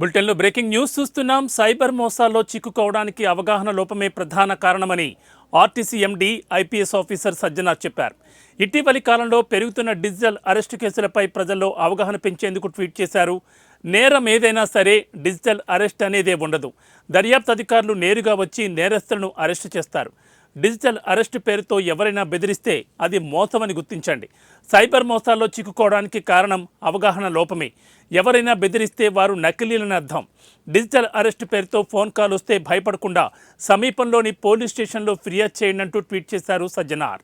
బులెటిన్లో breaking news చూస్తున్నాం. Cyber మోసాల్లో చిక్కుకోవడానికి అవగాహన లోపమే ప్రధాన కారణమని RTC MD IPS officer Sajjanar చెప్పారు. ఇటీవలి కాలంలో పెరుగుతున్న డిజిటల్ అరెస్టు కేసులపై ప్రజల్లో అవగాహన పెంచేందుకు ట్వీట్ చేశారు. నేరం ఏదైనా సరే డిజిటల్ అరెస్ట్ అనేదే ఉండదు. దర్యాప్తు అధికారులు నేరుగా వచ్చి నేరస్తులను అరెస్టు చేస్తారు. డిజిటల్ అరెస్టు పేరుతో ఎవరైనా బెదిరిస్తే అది మోసమని గుర్తించండి. సైబర్ మోసాల్లో చిక్కుకోవడానికి కారణం అవగాహన లోపమే. ఎవరైనా బెదిరిస్తే వారు నకిలీలని అర్థం. డిజిటల్ అరెస్టు పేరుతో ఫోన్ కాల్ వస్తే భయపడకుండా సమీపంలోని పోలీస్ స్టేషన్లో ఫిర్యాదు చేయండి అంటూ ట్వీట్ చేశారు సజ్జనార్.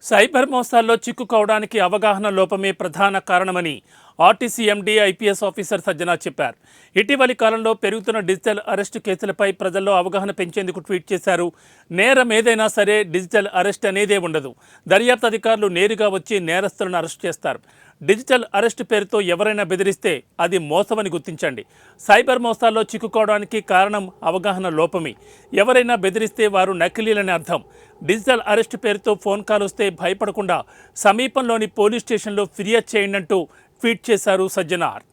సైబర్ మోసాల్లో చిక్కుకోవడానికి అవగాహన లోపమే ప్రధాన కారణమని RTC MD IPS officer Sajjanar చెప్పారు. ఇటీవలి కాలంలో పెరుగుతున్న డిజిటల్ అరెస్టు కేసులపై ప్రజల్లో అవగాహన పెంచేందుకు ట్వీట్ చేశారు. నేరం ఏదైనా సరే డిజిటల్ అరెస్ట్ అనేదే ఉండదు. దర్యాప్తు అధికారులు నేరుగా వచ్చి నేరస్తులను అరెస్ట్ చేస్తారు. డిజిటల్ అరెస్టు పేరుతో ఎవరైనా బెదిరిస్తే అది మోసమని గుర్తించండి. సైబర్ మోసాల్లో చిక్కుకోవడానికి కారణం అవగాహన లోపమే. ఎవరైనా బెదిరిస్తే వారు నకిలీలని అర్థం. డిజిటల్ అరెస్టు పేరుతో ఫోన్ కాల్ వస్తే భయపడకుండా సమీపంలోని పోలీస్ స్టేషన్లో ఫిర్యాదు చేయండి అంటూ ట్వీట్ చేశారు సజ్జనార్.